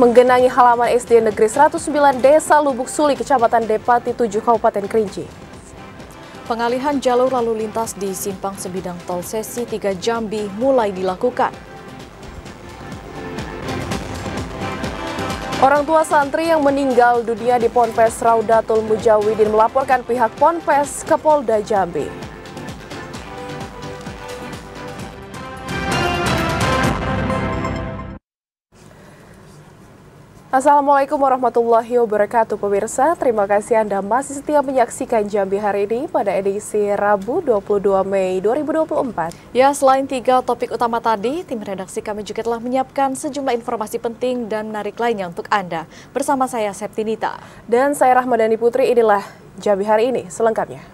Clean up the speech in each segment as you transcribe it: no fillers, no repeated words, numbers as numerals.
menggenangi halaman SD Negeri 109 Desa Lubuk Suli, Kecamatan Depati 7, Kabupaten Kerinci. Pengalihan jalur lalu lintas di simpang sebidang tol sesi 3 Jambi mulai dilakukan. Orang tua santri yang meninggal dunia di Ponpes Raudatul Mujawidin melaporkan pihak Ponpes ke Polda Jambi. Assalamualaikum warahmatullahi wabarakatuh pemirsa. Terima kasih Anda masih setia menyaksikan Jambi hari ini pada edisi Rabu 22 Mei 2024. Ya, selain 3 topik utama tadi, tim redaksi kami juga telah menyiapkan sejumlah informasi penting dan menarik lainnya untuk Anda. Bersama saya Septinita. Dan saya Rahmadani Putri, inilah Jambi hari ini selengkapnya.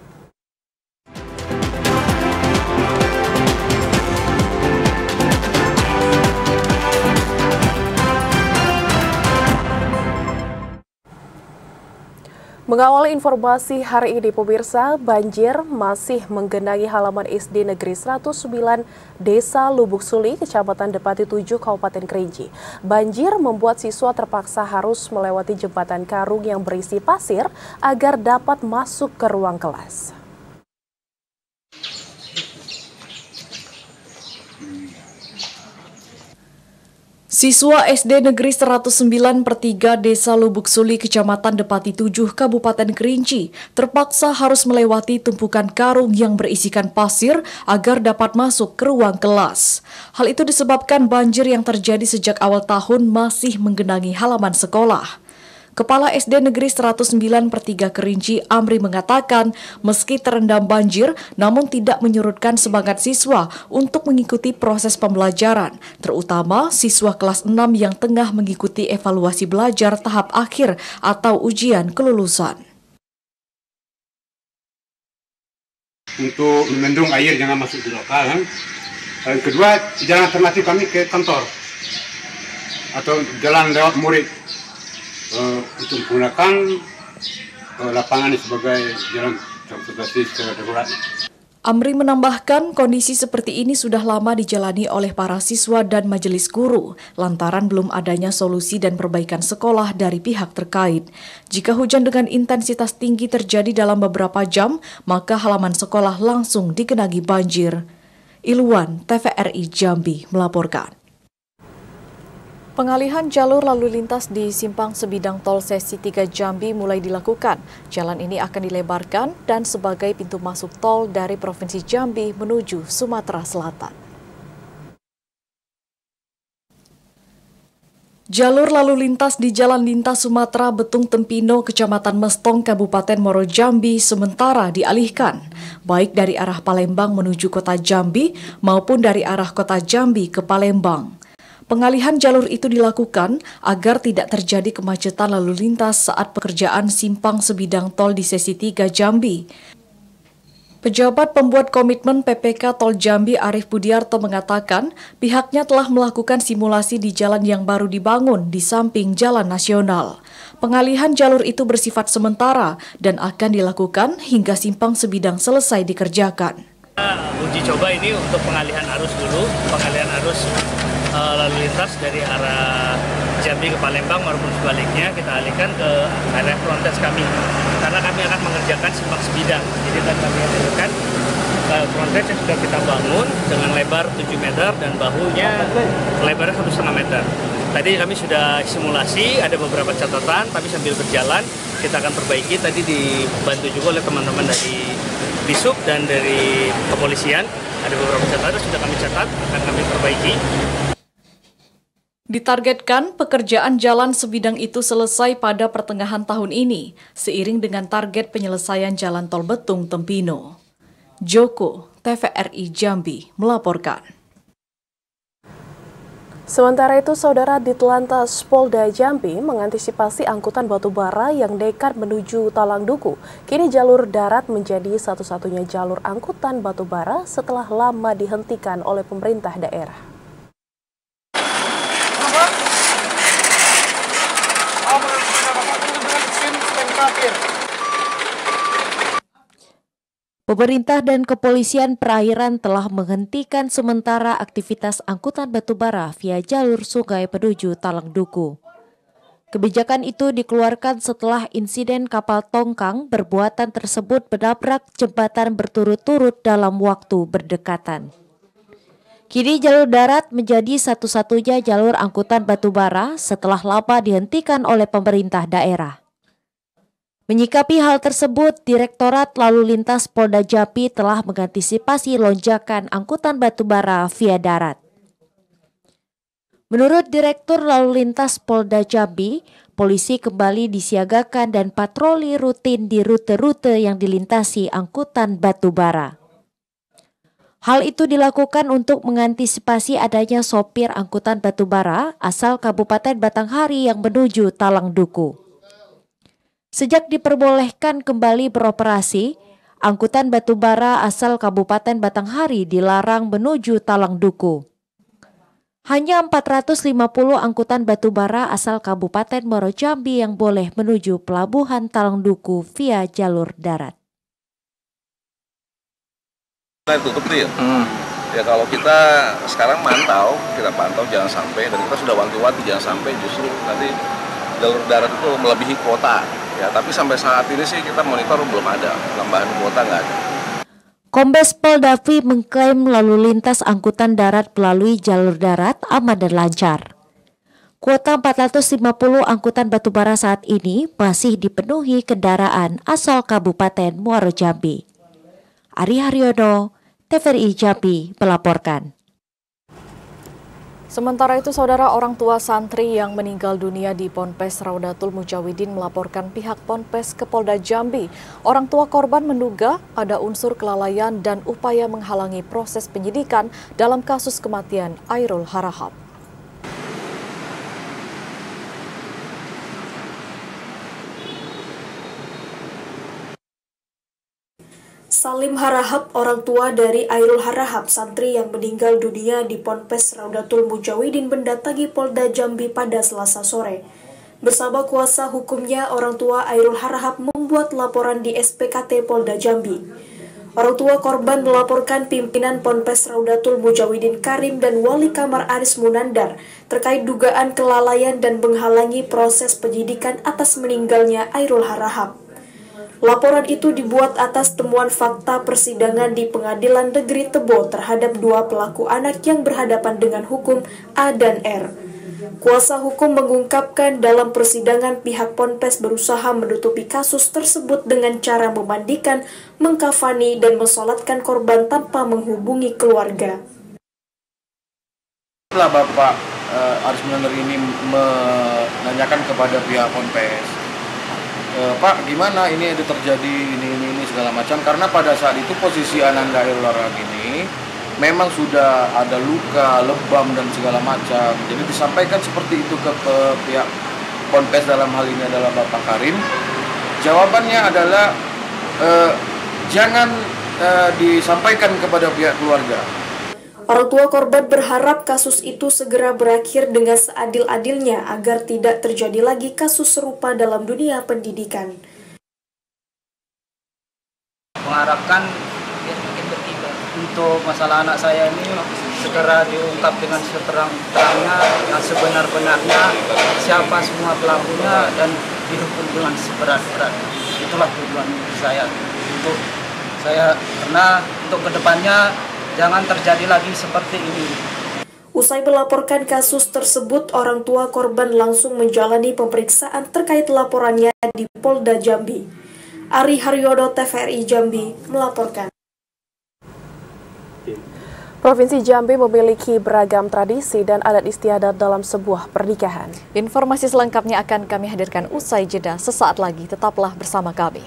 Mengawali informasi hari ini pemirsa, banjir masih menggenangi halaman SD Negeri 109 Desa Lubuk Suli, Kecamatan Depati 7, Kabupaten Kerinci. Banjir membuat siswa terpaksa harus melewati jembatan karung yang berisi pasir agar dapat masuk ke ruang kelas. Siswa SD Negeri 109/3 Desa Lubuk Suli, Kecamatan Depati 7, Kabupaten Kerinci, terpaksa harus melewati tumpukan karung yang berisikan pasir agar dapat masuk ke ruang kelas. Hal itu disebabkan banjir yang terjadi sejak awal tahun masih menggenangi halaman sekolah. Kepala SD Negeri 109/3 Kerinci, Amri, mengatakan meski terendam banjir, namun tidak menyurutkan semangat siswa untuk mengikuti proses pembelajaran, terutama siswa kelas 6 yang tengah mengikuti evaluasi belajar tahap akhir atau ujian kelulusan. Untuk membendung air jangan masuk di lokal. Yang kedua, jangan alternatif kami ke kantor atau jalan lewat murid. Untuk menggunakan lapangan sebagai jalan transportasi secara darurat. Amri menambahkan kondisi seperti ini sudah lama dijalani oleh para siswa dan majelis guru, lantaran belum adanya solusi dan perbaikan sekolah dari pihak terkait. Jika hujan dengan intensitas tinggi terjadi dalam beberapa jam, maka halaman sekolah langsung digenangi banjir. Ilwan, TVRI Jambi melaporkan. Pengalihan jalur lalu lintas di simpang sebidang tol sesi 3 Jambi mulai dilakukan. Jalan ini akan dilebarkan dan sebagai pintu masuk tol dari Provinsi Jambi menuju Sumatera Selatan. Jalur lalu lintas di Jalan Lintas Sumatera Betung Tempino, Kecamatan Mestong, Kabupaten Muaro Jambi sementara dialihkan, baik dari arah Palembang menuju Kota Jambi maupun dari arah Kota Jambi ke Palembang. Pengalihan jalur itu dilakukan agar tidak terjadi kemacetan lalu lintas saat pekerjaan simpang sebidang tol di sesi 3 Jambi. Pejabat pembuat komitmen PPK Tol Jambi Arief Budiarto mengatakan pihaknya telah melakukan simulasi di jalan yang baru dibangun di samping jalan nasional. Pengalihan jalur itu bersifat sementara dan akan dilakukan hingga simpang sebidang selesai dikerjakan. Uji coba ini untuk pengalihan arus dulu, pengalihan arus lalu lintas dari arah Jambi ke Palembang maupun sebaliknya kita alihkan ke area frontage kami karena kami akan mengerjakan simpang sebidang. Jadi tadi kami alihkan frontage yang sudah kita bangun dengan lebar 7 meter dan bahunya lebarnya 1,5 meter. Tadi kami sudah simulasi, ada beberapa catatan, tapi sambil berjalan kita akan perbaiki. Tadi dibantu juga oleh teman-teman dari Disub dan dari kepolisian. Ada beberapa catatan sudah kami catat, akan kami perbaiki. Ditargetkan pekerjaan jalan sebidang itu selesai pada pertengahan tahun ini, seiring dengan target penyelesaian jalan tol Betung Tempino. Joko, TVRI Jambi melaporkan. Sementara itu, Saudara, Ditlantas Polda Jambi mengantisipasi angkutan batubara yang nekat menuju Talang Duku. Kini jalur darat menjadi satu-satunya jalur angkutan batubara setelah lama dihentikan oleh pemerintah daerah. Pemerintah dan kepolisian perairan telah menghentikan sementara aktivitas angkutan batubara via jalur sungai menuju Talang Duku. Kebijakan itu dikeluarkan setelah insiden kapal tongkang berbuatan tersebut menabrak jembatan berturut-turut dalam waktu berdekatan. Kini jalur darat menjadi satu-satunya jalur angkutan batubara setelah lama dihentikan oleh pemerintah daerah. Menyikapi hal tersebut, Direktorat Lalu Lintas Polda Jambi telah mengantisipasi lonjakan angkutan batubara via darat. Menurut Direktur Lalu Lintas Polda Jambi, polisi kembali disiagakan dan patroli rutin di rute-rute yang dilintasi angkutan batubara. Hal itu dilakukan untuk mengantisipasi adanya sopir angkutan batubara asal Kabupaten Batanghari yang menuju Talang Duku. Sejak diperbolehkan kembali beroperasi, angkutan batubara asal Kabupaten Batanghari dilarang menuju Talang Duku. Hanya 450 angkutan batubara asal Kabupaten Muaro Jambi yang boleh menuju Pelabuhan Talang Duku via jalur darat. Kita tutup dia. Ya kalau kita sekarang kita pantau jangan sampai, dan kita sudah wanti-wanti jangan sampai justru nanti jalur darat itu melebihi kuota. Ya, tapi sampai saat ini sih kita monitor belum ada tambahan kuota, nggak ada. Kombes Pol Davi mengklaim lalu lintas angkutan darat melalui jalur darat aman dan lancar. Kuota 450 angkutan batubara saat ini masih dipenuhi kendaraan asal Kabupaten Muaro Jambi. Ari Haryono, TVRI Jambi melaporkan. Sementara itu, saudara, orang tua santri yang meninggal dunia di Ponpes Raudatul Mujawidin melaporkan pihak Ponpes ke Polda Jambi. Orang tua korban menduga ada unsur kelalaian dan upaya menghalangi proses penyidikan dalam kasus kematian Airul Harahap. Salim Harahap, orang tua dari Airul Harahap, santri yang meninggal dunia di Ponpes Raudatul Mujawidin, mendatangi Polda Jambi pada Selasa sore. Bersama kuasa hukumnya, orang tua Airul Harahap membuat laporan di SPKT Polda Jambi. Orang tua korban melaporkan pimpinan Ponpes Raudatul Mujawidin Karim dan Wali Kamar Aris Munandar terkait dugaan kelalaian dan menghalangi proses penyidikan atas meninggalnya Airul Harahap. Laporan itu dibuat atas temuan fakta persidangan di Pengadilan Negeri Tebo terhadap dua pelaku anak yang berhadapan dengan hukum, A dan R. Kuasa hukum mengungkapkan dalam persidangan pihak Ponpes berusaha menutupi kasus tersebut dengan cara memandikan, mengkafani, dan mensolatkan korban tanpa menghubungi keluarga. Setelah Bapak Aris Munandar ini menanyakan kepada pihak Ponpes, Pak, gimana ini ada terjadi ini segala macam, karena pada saat itu posisi Ananda Airul Harahap ini memang sudah ada luka, lebam dan segala macam. Jadi disampaikan seperti itu ke pihak Ponpes, dalam hal ini adalah Bapak Karim. Jawabannya adalah jangan disampaikan kepada pihak keluarga. Orang tua korban berharap kasus itu segera berakhir dengan seadil-adilnya agar tidak terjadi lagi kasus serupa dalam dunia pendidikan. Mengharapkan untuk masalah anak saya ini segera diungkap dengan seterang-terangnya, yang sebenar-benarnya, siapa semua pelakunya, dan dihukum dengan seberat-beratnya. Itulah tujuan saya karena untuk kedepannya jangan terjadi lagi seperti ini. Usai melaporkan kasus tersebut, orang tua korban langsung menjalani pemeriksaan terkait laporannya di Polda Jambi. Ari Haryono, TVRI Jambi melaporkan. Provinsi Jambi memiliki beragam tradisi dan adat istiadat dalam sebuah pernikahan. Informasi selengkapnya akan kami hadirkan usai jeda sesaat lagi. Tetaplah bersama kami.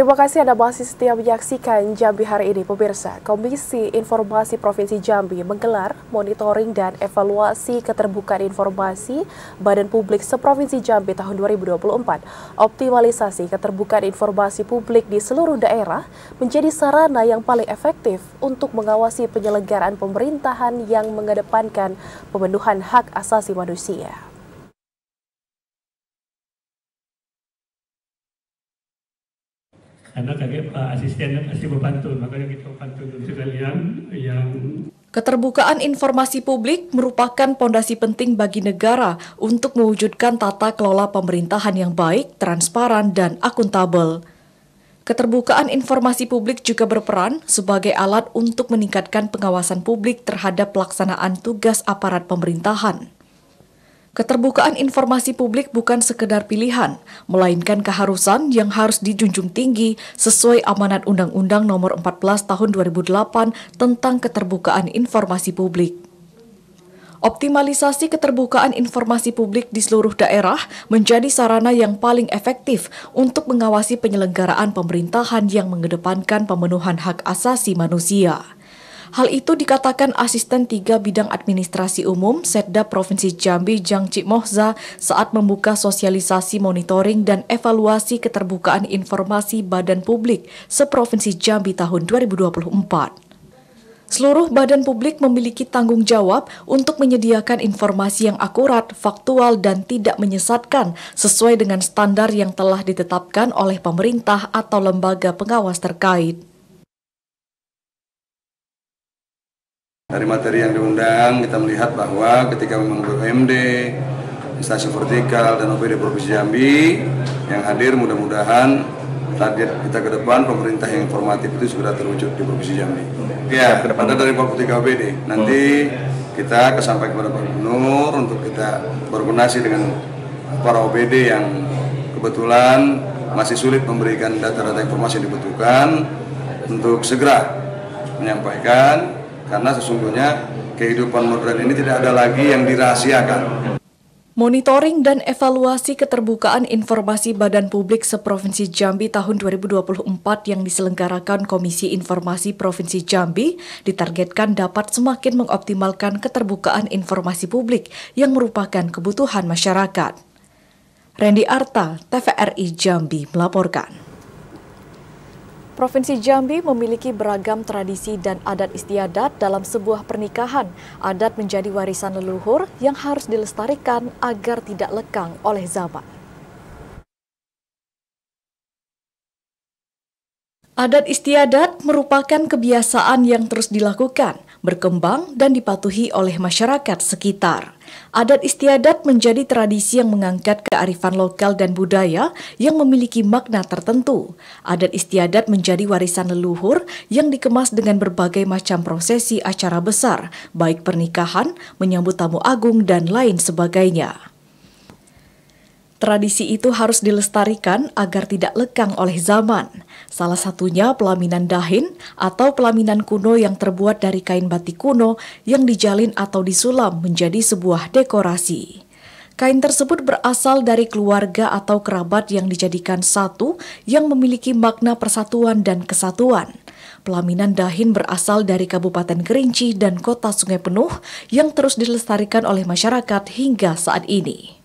Terima kasih Anda masih setia menyaksikan Jambi hari ini, pemirsa. Komisi Informasi Provinsi Jambi menggelar monitoring dan evaluasi keterbukaan informasi Badan Publik Seprovinsi Jambi tahun 2024. Optimalisasi keterbukaan informasi publik di seluruh daerah menjadi sarana yang paling efektif untuk mengawasi penyelenggaraan pemerintahan yang mengedepankan pemenuhan hak asasi manusia. Karena Pak asistennya pasti membantu, makanya kita bantu untuk kalian yang... Keterbukaan informasi publik merupakan pondasi penting bagi negara untuk mewujudkan tata kelola pemerintahan yang baik, transparan, dan akuntabel. Keterbukaan informasi publik juga berperan sebagai alat untuk meningkatkan pengawasan publik terhadap pelaksanaan tugas aparat pemerintahan. Keterbukaan informasi publik bukan sekedar pilihan, melainkan keharusan yang harus dijunjung tinggi sesuai amanat Undang-Undang Nomor 14 Tahun 2008 tentang keterbukaan informasi publik. Optimalisasi keterbukaan informasi publik di seluruh daerah menjadi sarana yang paling efektif untuk mengawasi penyelenggaraan pemerintahan yang mengedepankan pemenuhan hak asasi manusia. Hal itu dikatakan Asisten 3 Bidang Administrasi Umum Setda Provinsi Jambi Jang Cik Mohza saat membuka sosialisasi monitoring dan evaluasi keterbukaan informasi Badan Publik Seprovinsi Jambi tahun 2024. Seluruh badan publik memiliki tanggung jawab untuk menyediakan informasi yang akurat, faktual, dan tidak menyesatkan sesuai dengan standar yang telah ditetapkan oleh pemerintah atau lembaga pengawas terkait. Dari materi yang diundang, kita melihat bahwa ketika memang BUMD, instansi vertikal, dan OPD Provinsi Jambi yang hadir, mudah-mudahan target kita ke depan pemerintah yang informatif itu sudah terwujud di Provinsi Jambi. Ya, ada dari 43 OPD. Nanti kita kesampaikan kepada Pak Gubernur untuk kita berkoordinasi dengan para OPD yang kebetulan masih sulit memberikan data-data informasi yang dibutuhkan untuk segera menyampaikan. Karena sesungguhnya kehidupan modern ini tidak ada lagi yang dirahasiakan. Monitoring dan evaluasi keterbukaan informasi Badan Publik Seprovinsi Jambi tahun 2024 yang diselenggarakan Komisi Informasi Provinsi Jambi ditargetkan dapat semakin mengoptimalkan keterbukaan informasi publik yang merupakan kebutuhan masyarakat. Randy Arta, TVRI Jambi melaporkan. Provinsi Jambi memiliki beragam tradisi dan adat istiadat dalam sebuah pernikahan. Adat menjadi warisan leluhur yang harus dilestarikan agar tidak lekang oleh zaman. Adat istiadat merupakan kebiasaan yang terus dilakukan, berkembang, dan dipatuhi oleh masyarakat sekitar. Adat istiadat menjadi tradisi yang mengangkat kearifan lokal dan budaya yang memiliki makna tertentu. Adat istiadat menjadi warisan leluhur yang dikemas dengan berbagai macam prosesi acara besar, baik pernikahan, menyambut tamu agung, dan lain sebagainya. Tradisi itu harus dilestarikan agar tidak lekang oleh zaman. Salah satunya pelaminan dahin atau pelaminan kuno yang terbuat dari kain batik kuno yang dijalin atau disulam menjadi sebuah dekorasi. Kain tersebut berasal dari keluarga atau kerabat yang dijadikan satu yang memiliki makna persatuan dan kesatuan. Pelaminan dahin berasal dari Kabupaten Kerinci dan Kota Sungai Penuh yang terus dilestarikan oleh masyarakat hingga saat ini.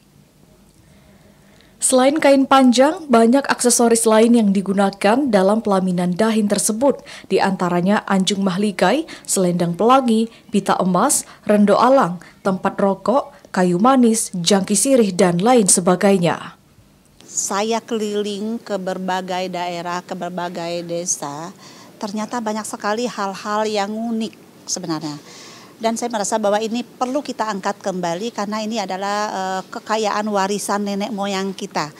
Selain kain panjang, banyak aksesoris lain yang digunakan dalam pelaminan dahin tersebut, di antaranya anjung mahligai, selendang pelangi, pita emas, rendo alang, tempat rokok, kayu manis, jangki sirih, dan lain sebagainya. Saya keliling ke berbagai daerah, ke berbagai desa, ternyata banyak sekali hal-hal yang unik sebenarnya. Dan saya merasa bahwa ini perlu kita angkat kembali karena ini adalah kekayaan warisan nenek moyang kita.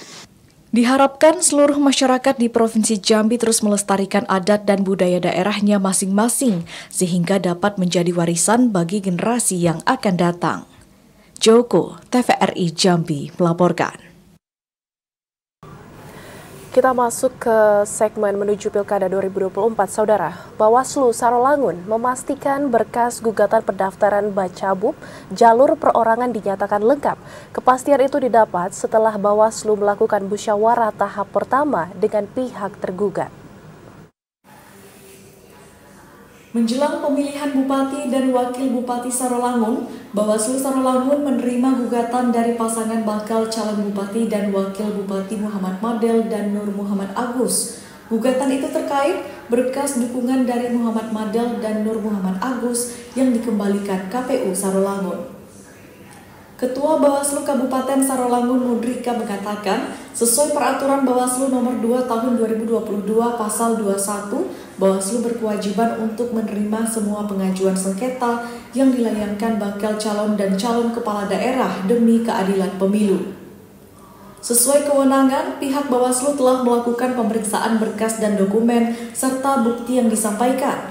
Diharapkan seluruh masyarakat di Provinsi Jambi terus melestarikan adat dan budaya daerahnya masing-masing sehingga dapat menjadi warisan bagi generasi yang akan datang. Joko, TVRI Jambi melaporkan. Kita masuk ke segmen menuju Pilkada 2024, Saudara. Bawaslu Sarolangun memastikan berkas gugatan pendaftaran Bacabub jalur perorangan dinyatakan lengkap. Kepastian itu didapat setelah Bawaslu melakukan musyawarah tahap pertama dengan pihak tergugat. Menjelang pemilihan Bupati dan Wakil Bupati Sarolangun, Bawaslu Sarolangun menerima gugatan dari pasangan bakal calon Bupati dan Wakil Bupati Muhammad Madel dan Nur Muhammad Agus. Gugatan itu terkait berkas dukungan dari Muhammad Madel dan Nur Muhammad Agus yang dikembalikan KPU Sarolangun. Ketua Bawaslu Kabupaten Sarolangun Mudrika mengatakan, sesuai peraturan Bawaslu nomor 2 tahun 2022 pasal 21, Bawaslu berkewajiban untuk menerima semua pengajuan sengketa yang dilayangkan bakal calon dan calon kepala daerah demi keadilan pemilu. Sesuai kewenangan, pihak Bawaslu telah melakukan pemeriksaan berkas dan dokumen serta bukti yang disampaikan.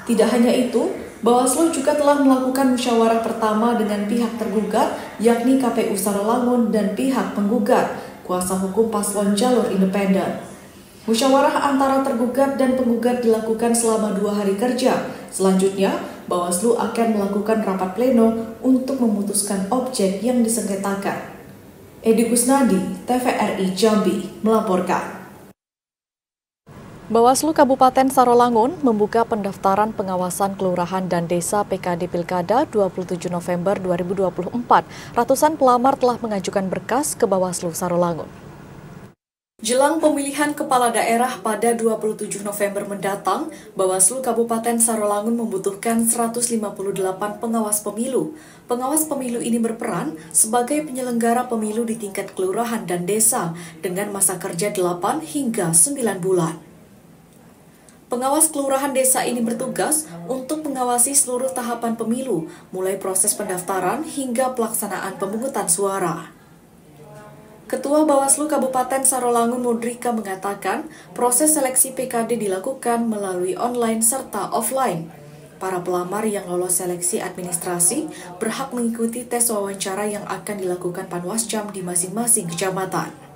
Tidak hanya itu, Bawaslu juga telah melakukan musyawarah pertama dengan pihak tergugat, yakni KPU Sarolangun dan pihak penggugat, kuasa hukum paslon jalur independen. Musyawarah antara tergugat dan penggugat dilakukan selama 2 hari kerja. Selanjutnya, Bawaslu akan melakukan rapat pleno untuk memutuskan objek yang disengketakan. Edi Kusnadi, TVRI Jambi, melaporkan. Bawaslu Kabupaten Sarolangun membuka pendaftaran pengawasan kelurahan dan desa PKD Pilkada 27 November 2024. Ratusan pelamar telah mengajukan berkas ke Bawaslu Sarolangun. Jelang pemilihan kepala daerah pada 27 November mendatang, Bawaslu Kabupaten Sarolangun membutuhkan 158 pengawas pemilu. Pengawas pemilu ini berperan sebagai penyelenggara pemilu di tingkat kelurahan dan desa dengan masa kerja 8 hingga 9 bulan. Pengawas kelurahan desa ini bertugas untuk mengawasi seluruh tahapan pemilu, mulai proses pendaftaran hingga pelaksanaan pemungutan suara. Ketua Bawaslu Kabupaten Sarolangun Mudrika mengatakan, proses seleksi PKD dilakukan melalui online serta offline. Para pelamar yang lolos seleksi administrasi berhak mengikuti tes wawancara yang akan dilakukan Panwascam di masing-masing kecamatan.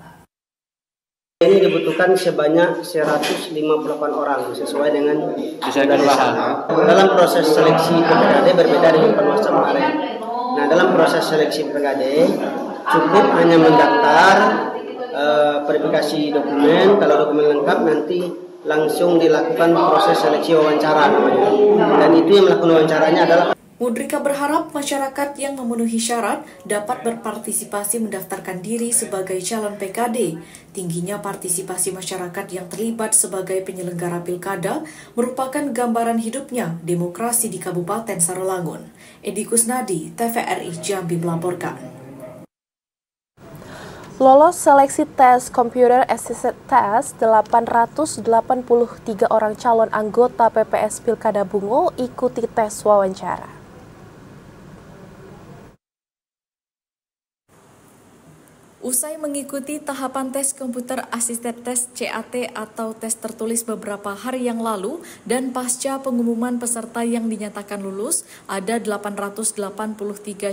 Ini dibutuhkan sebanyak 158 orang sesuai dengan desa. Dalam proses seleksi PKD berbeda dengan Panwascam kemarin. Nah, dalam proses seleksi PKD cukup hanya mendaftar, verifikasi dokumen. Kalau dokumen lengkap nanti langsung dilakukan proses seleksi wawancara namanya. Dan itu yang melakukan wawancaranya adalah Mudrika berharap masyarakat yang memenuhi syarat dapat berpartisipasi mendaftarkan diri sebagai calon PKD. Tingginya partisipasi masyarakat yang terlibat sebagai penyelenggara pilkada merupakan gambaran hidupnya demokrasi di Kabupaten Sarolangun. Edi Kusnadi, TVRI Jambi melaporkan. Lolos seleksi tes Computer Assisted Test, 883 orang calon anggota PPS Pilkada Bungo ikuti tes wawancara. Usai mengikuti tahapan tes Computer Assisted Test CAT atau tes tertulis beberapa hari yang lalu dan pasca pengumuman peserta yang dinyatakan lulus, ada 883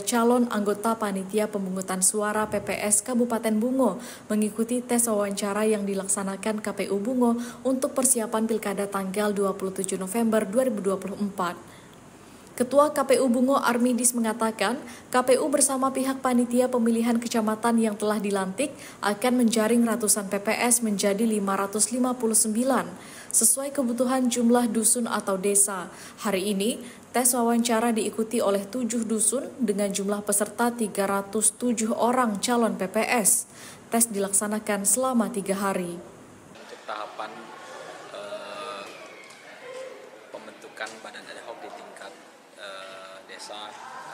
calon anggota panitia pemungutan suara PPS Kabupaten Bungo mengikuti tes wawancara yang dilaksanakan KPU Bungo untuk persiapan Pilkada tanggal 27 November 2024. Ketua KPU Bungo Armidis mengatakan, KPU bersama pihak panitia pemilihan kecamatan yang telah dilantik akan menjaring ratusan PPS menjadi 559, sesuai kebutuhan jumlah dusun atau desa. Hari ini, tes wawancara diikuti oleh 7 dusun dengan jumlah peserta 307 orang calon PPS. Tes dilaksanakan selama 3 hari. Untuk tahapan pembentukan badan ad hoc di tingkat desa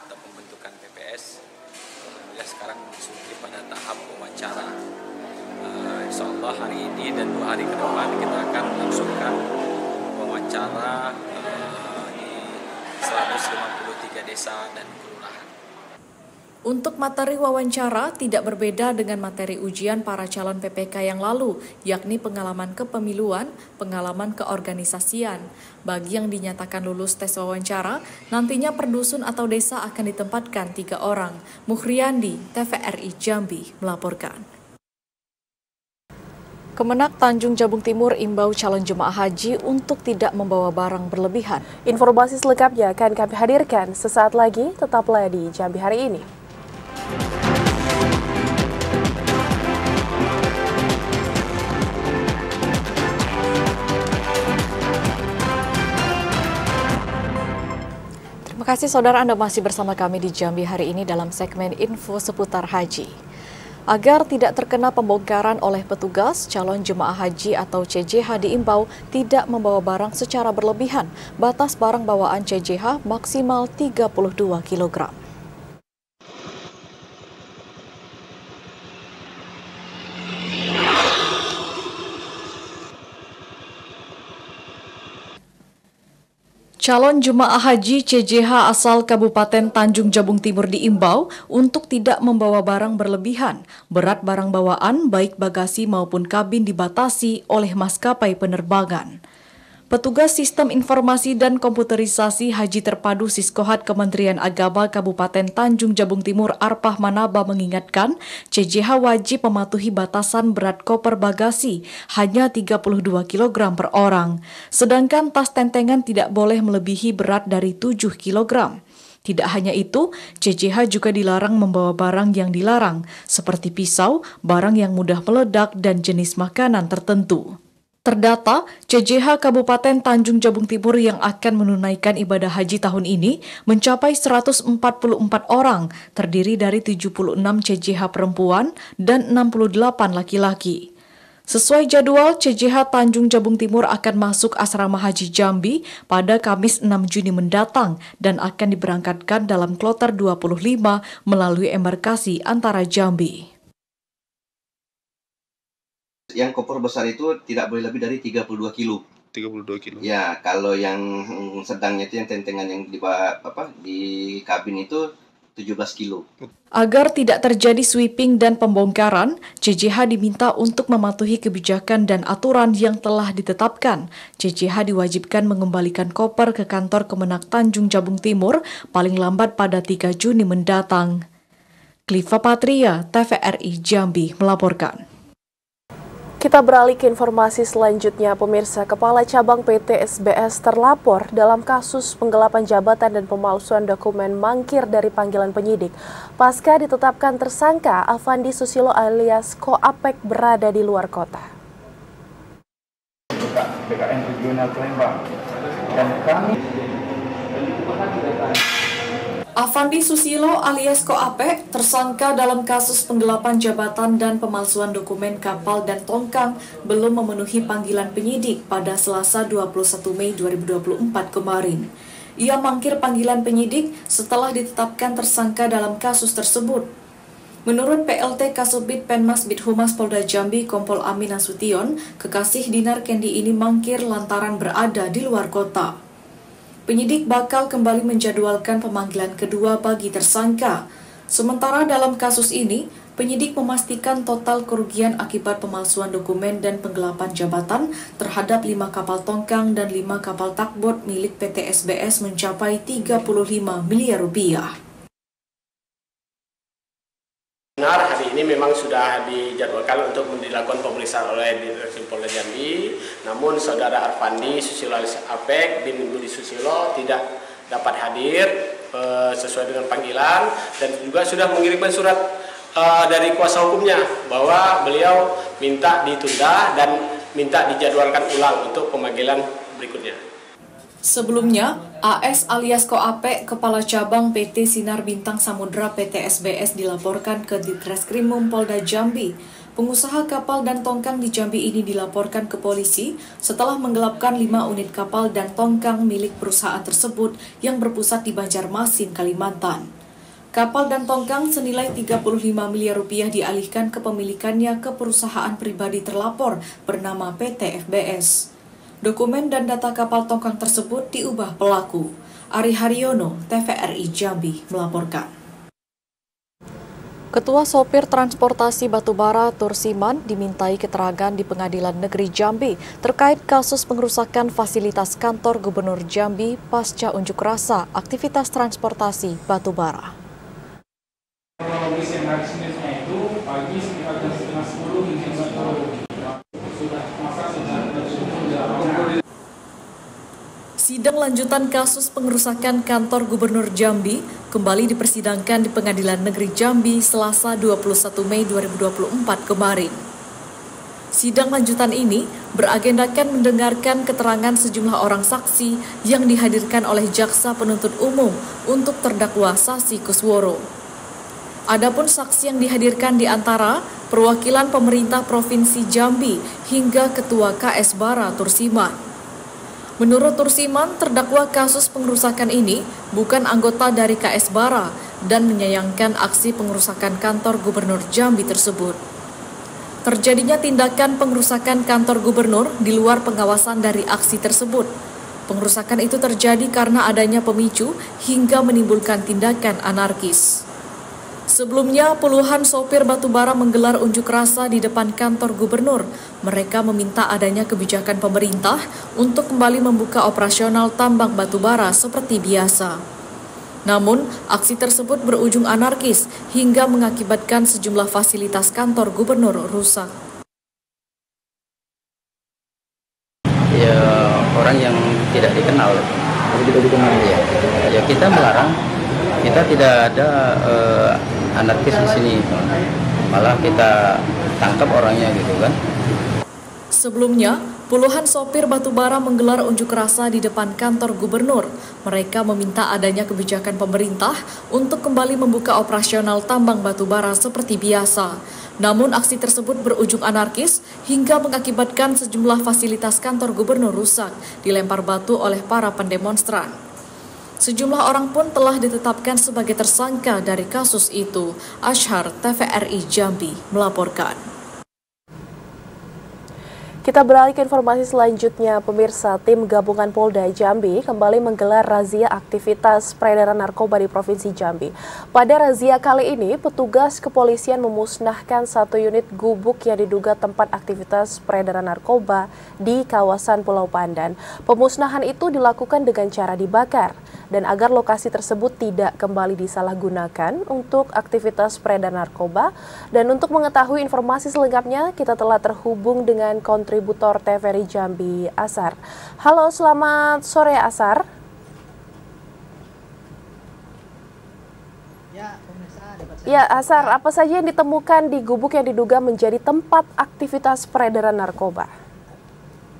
atau pembentukan PPS, alhamdulillah sekarang memasuki pada tahap wawancara. Insya Allah hari ini dan 2 hari ke depan kita akan melangsungkan wawancara di 153 desa dan kelurahan. Untuk materi wawancara tidak berbeda dengan materi ujian para calon PPK yang lalu, yakni pengalaman kepemiluan, pengalaman keorganisasian. Bagi yang dinyatakan lulus tes wawancara, nantinya per dusun atau desa akan ditempatkan 3 orang. Muhriandi, TVRI Jambi, melaporkan. Kemenak Tanjung Jabung Timur imbau calon jemaah haji untuk tidak membawa barang berlebihan. Informasi selengkapnya akan kami hadirkan sesaat lagi, tetaplah di Jambi Hari Ini. Terima kasih saudara, Anda masih bersama kami di Jambi Hari Ini dalam segmen info seputar haji. Agar tidak terkena pembongkaran oleh petugas, calon jemaah haji atau CJH diimbau tidak membawa barang secara berlebihan. Batas barang bawaan CJH maksimal 32 kg. Calon jemaah haji CJH asal Kabupaten Tanjung Jabung Timur diimbau untuk tidak membawa barang berlebihan. Berat barang bawaan baik bagasi maupun kabin dibatasi oleh maskapai penerbangan. Petugas Sistem Informasi dan Komputerisasi Haji Terpadu Siskohat Kementerian Agama Kabupaten Tanjung Jabung Timur Arpah Manaba mengingatkan, CJH wajib mematuhi batasan berat koper bagasi hanya 32 kg per orang, sedangkan tas tentengan tidak boleh melebihi berat dari 7 kg. Tidak hanya itu, CJH juga dilarang membawa barang yang dilarang, seperti pisau, barang yang mudah meledak, dan jenis makanan tertentu. Terdata, CJH Kabupaten Tanjung Jabung Timur yang akan menunaikan ibadah haji tahun ini mencapai 144 orang, terdiri dari 76 CJH perempuan dan 68 laki-laki. Sesuai jadwal, CJH Tanjung Jabung Timur akan masuk asrama haji Jambi pada Kamis 6 Juni mendatang dan akan diberangkatkan dalam kloter 25 melalui embarkasi antara Jambi. Yang koper besar itu tidak boleh lebih dari 32 kilo. 32 kilo. Ya, kalau yang sedangnya itu yang tentengan yang di kabin itu 17 kilo. Agar tidak terjadi sweeping dan pembongkaran, CJH diminta untuk mematuhi kebijakan dan aturan yang telah ditetapkan. CJH diwajibkan mengembalikan koper ke kantor Kemenak Tanjung Jabung Timur paling lambat pada 3 Juni mendatang. Kliva Patria, TVRI Jambi melaporkan. Kita beralih ke informasi selanjutnya, pemirsa. Kepala Cabang PT SBS terlapor dalam kasus penggelapan jabatan dan pemalsuan dokumen mangkir dari panggilan penyidik. Pasca ditetapkan tersangka, Afandi Susilo alias Ko Apek berada di luar kota. BKN Regional Palembang dan kami Afandi Susilo alias Ko Apek, tersangka dalam kasus penggelapan jabatan dan pemalsuan dokumen kapal dan tongkang, belum memenuhi panggilan penyidik pada Selasa 21 Mei 2024 kemarin. Ia mangkir panggilan penyidik setelah ditetapkan tersangka dalam kasus tersebut. Menurut PLT Kasubit Penmas Bithumas Polda Jambi Kompol Amin Nasution, kekasih Dinar Kendi ini mangkir lantaran berada di luar kota. Penyidik bakal kembali menjadwalkan pemanggilan kedua bagi tersangka. Sementara dalam kasus ini, penyidik memastikan total kerugian akibat pemalsuan dokumen dan penggelapan jabatan terhadap 5 kapal tongkang dan 5 kapal takbot milik PT SBS mencapai 35 miliar rupiah. Benar, hari ini memang sudah dijadwalkan untuk dilakukan pemeriksaan oleh Direktur Polda Jambi. Namun saudara Arfandi Susilo Apek bin Budi Susilo tidak dapat hadir sesuai dengan panggilan dan juga sudah mengirimkan surat dari kuasa hukumnya bahwa beliau minta ditunda dan minta dijadwalkan ulang untuk pemanggilan berikutnya. Sebelumnya, AS alias Ko Apek, Kepala Cabang PT Sinar Bintang Samudra PT SBS dilaporkan ke Ditreskrimum Polda Jambi. Pengusaha kapal dan tongkang di Jambi ini dilaporkan ke polisi setelah menggelapkan 5 unit kapal dan tongkang milik perusahaan tersebut yang berpusat di Banjarmasin, Kalimantan. Kapal dan tongkang senilai 35 miliar rupiah dialihkan kepemilikannya ke perusahaan pribadi terlapor bernama PT FBS. Dokumen dan data kapal tongkang tersebut diubah pelaku. Ari Haryono, TVRI Jambi melaporkan. Ketua Sopir Transportasi Batubara Tursiman dimintai keterangan di Pengadilan Negeri Jambi terkait kasus pengerusakan fasilitas kantor Gubernur Jambi pasca unjuk rasa aktivitas transportasi batubara. Kronologis yang hari Seninnya itu pagi sekitar jam 9.10 hingga 10. Sidang lanjutan kasus pengerusakan kantor Gubernur Jambi kembali dipersidangkan di Pengadilan Negeri Jambi Selasa 21 Mei 2024 kemarin. Sidang lanjutan ini beragendakan mendengarkan keterangan sejumlah orang saksi yang dihadirkan oleh Jaksa Penuntut Umum untuk terdakwa Sasi Kusworo. Adapun saksi yang dihadirkan di antara perwakilan pemerintah Provinsi Jambi hingga Ketua KS Bara Tursiman. Menurut Tursiman, terdakwa kasus pengerusakan ini bukan anggota dari KS Bara dan menyayangkan aksi pengerusakan kantor Gubernur Jambi tersebut. Terjadinya tindakan pengerusakan kantor gubernur di luar pengawasan dari aksi tersebut. Pengerusakan itu terjadi karena adanya pemicu hingga menimbulkan tindakan anarkis. Sebelumnya, puluhan sopir batubara menggelar unjuk rasa di depan kantor gubernur. Mereka meminta adanya kebijakan pemerintah untuk kembali membuka operasional tambang batubara seperti biasa. Namun, aksi tersebut berujung anarkis hingga mengakibatkan sejumlah fasilitas kantor gubernur rusak. Ya, orang yang tidak dikenal. Ya, kita melarang. Kita tidak ada anarkis di sini, malah kita tangkap orangnya gitu kan. Sebelumnya, puluhan sopir batubara menggelar unjuk rasa di depan kantor gubernur. Mereka meminta adanya kebijakan pemerintah untuk kembali membuka operasional tambang batubara seperti biasa. Namun aksi tersebut berujung anarkis hingga mengakibatkan sejumlah fasilitas kantor gubernur rusak, dilempar batu oleh para pendemonstran. Sejumlah orang pun telah ditetapkan sebagai tersangka dari kasus itu. Ashar, TVRI Jambi, melaporkan. Kita beralih ke informasi selanjutnya, pemirsa. Tim gabungan Polda Jambi kembali menggelar razia aktivitas peredaran narkoba di Provinsi Jambi. Pada razia kali ini, petugas kepolisian memusnahkan 1 unit gubuk yang diduga tempat aktivitas peredaran narkoba di kawasan Pulau Pandan. Pemusnahan itu dilakukan dengan cara dibakar, dan agar lokasi tersebut tidak kembali disalahgunakan untuk aktivitas peredaran narkoba. Dan untuk mengetahui informasi selengkapnya, kita telah terhubung dengan kontributor TVRI Jambi, Asar. Halo, selamat sore Asar. Ya, Asar, apa saja yang ditemukan di gubuk yang diduga menjadi tempat aktivitas peredaran narkoba?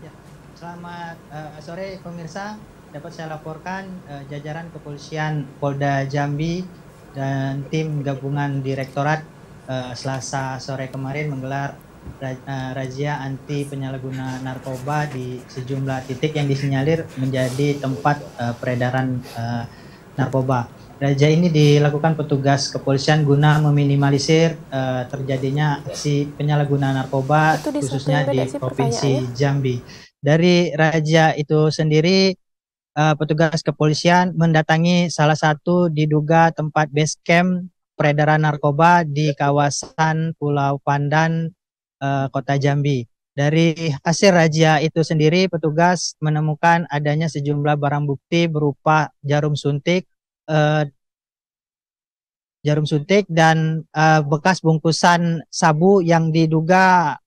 Ya, selamat sore pemirsa. Dapat saya laporkan jajaran kepolisian Polda Jambi dan tim gabungan direktorat Selasa sore kemarin menggelar razia anti penyalahguna narkoba di sejumlah titik yang disinyalir menjadi tempat peredaran narkoba. Razia ini dilakukan petugas kepolisian guna meminimalisir terjadinya aksi penyalahgunaan narkoba khususnya di Provinsi Jambi. Dari razia itu sendiri, petugas kepolisian mendatangi salah satu diduga tempat base camp peredaran narkoba di kawasan Pulau Pandan, Kota Jambi. Dari hasil razia itu sendiri, petugas menemukan adanya sejumlah barang bukti berupa jarum suntik dan bekas bungkusan sabu yang diduga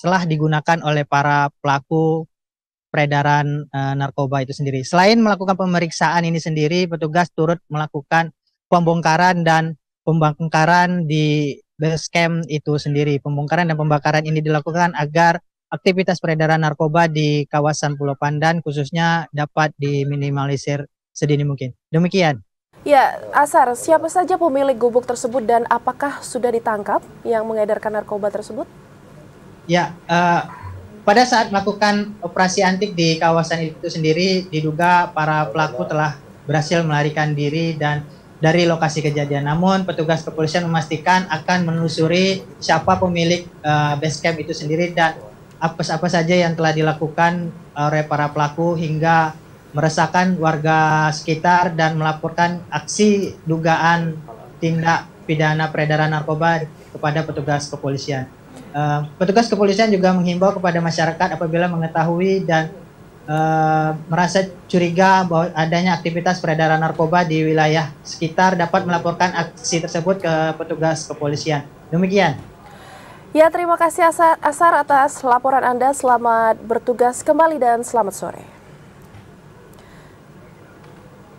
telah digunakan oleh para pelaku peredaran narkoba itu sendiri. Selain melakukan pemeriksaan ini sendiri, petugas turut melakukan pembongkaran dan pembakaran di base camp itu sendiri. Pembongkaran dan pembakaran ini dilakukan agar aktivitas peredaran narkoba di kawasan Pulau Pandan khususnya dapat diminimalisir sedini mungkin. Demikian. Ya, Asar, siapa saja pemilik gubuk tersebut dan apakah sudah ditangkap yang mengedarkan narkoba tersebut? Ya, pada saat melakukan operasi antik di kawasan itu sendiri, diduga para pelaku telah berhasil melarikan diri dan dari lokasi kejadian. Namun, petugas kepolisian memastikan akan menelusuri siapa pemilik base camp itu sendiri dan apa saja yang telah dilakukan oleh para pelaku hingga meresahkan warga sekitar dan melaporkan aksi dugaan tindak pidana peredaran narkoba kepada petugas kepolisian. Petugas kepolisian juga menghimbau kepada masyarakat apabila mengetahui dan merasa curiga bahwa adanya aktivitas peredaran narkoba di wilayah sekitar dapat melaporkan aksi tersebut ke petugas kepolisian. Demikian. Ya, terima kasih Asar atas laporan Anda. Selamat bertugas kembali dan selamat sore.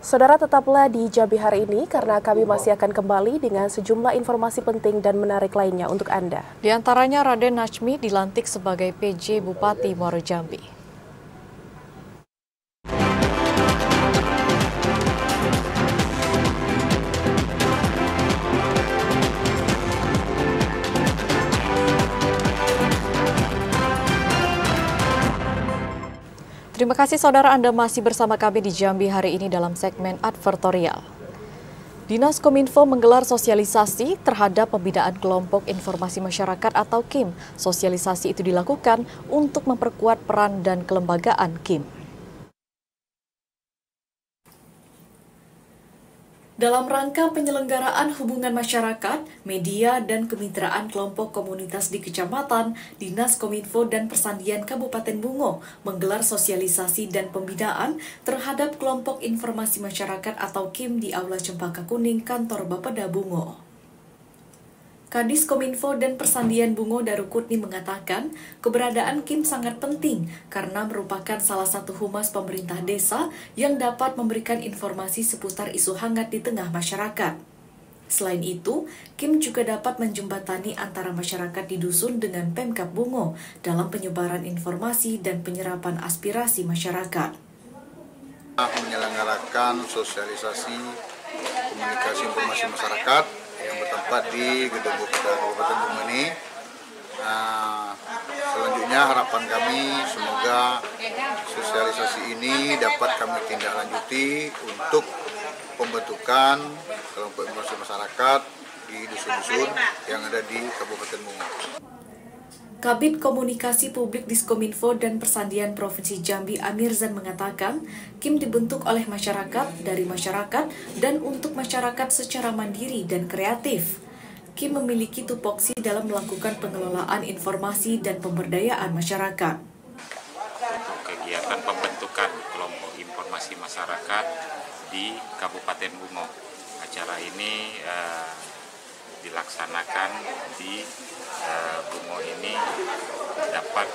Saudara, tetaplah di Jambi hari ini karena kami masih akan kembali dengan sejumlah informasi penting dan menarik lainnya untuk Anda. Di antaranya Raden Najmi dilantik sebagai PJ Bupati Muaro Jambi. Terima kasih saudara, Anda masih bersama kami di Jambi hari ini dalam segmen advertorial. Dinas Kominfo menggelar sosialisasi terhadap pembinaan kelompok informasi masyarakat atau KIM. Sosialisasi itu dilakukan untuk memperkuat peran dan kelembagaan KIM. Dalam rangka penyelenggaraan hubungan masyarakat, media, dan kemitraan kelompok komunitas di kecamatan, Dinas Kominfo dan Persandian Kabupaten Bungo menggelar sosialisasi dan pembinaan terhadap kelompok informasi masyarakat atau KIM di Aula Cempaka Kuning, Kantor Bapeda Bungo. Kadis Kominfo dan Persandian Bungo Darukutni mengatakan keberadaan KIM sangat penting karena merupakan salah satu humas pemerintah desa yang dapat memberikan informasi seputar isu hangat di tengah masyarakat. Selain itu, KIM juga dapat menjembatani antara masyarakat di dusun dengan Pemkab Bungo dalam penyebaran informasi dan penyerapan aspirasi masyarakat. Menyelenggarakan sosialisasi komunikasi informasi masyarakat yang bertempat di Gedung Bupati Kabupaten Bungo ini. Selanjutnya harapan kami semoga sosialisasi ini dapat kami tindak lanjuti untuk pembentukan kelompok informasi masyarakat di dusun-dusun yang ada di Kabupaten Bungo. Kabid Komunikasi Publik Diskominfo dan Persandian Provinsi Jambi Amirzan mengatakan, KIM dibentuk oleh masyarakat, dari masyarakat, dan untuk masyarakat secara mandiri dan kreatif. KIM memiliki tupoksi dalam melakukan pengelolaan informasi dan pemberdayaan masyarakat. Untuk kegiatan pembentukan kelompok informasi masyarakat di Kabupaten Bungo. Acara ini dilaksanakan di Bungo ini dapat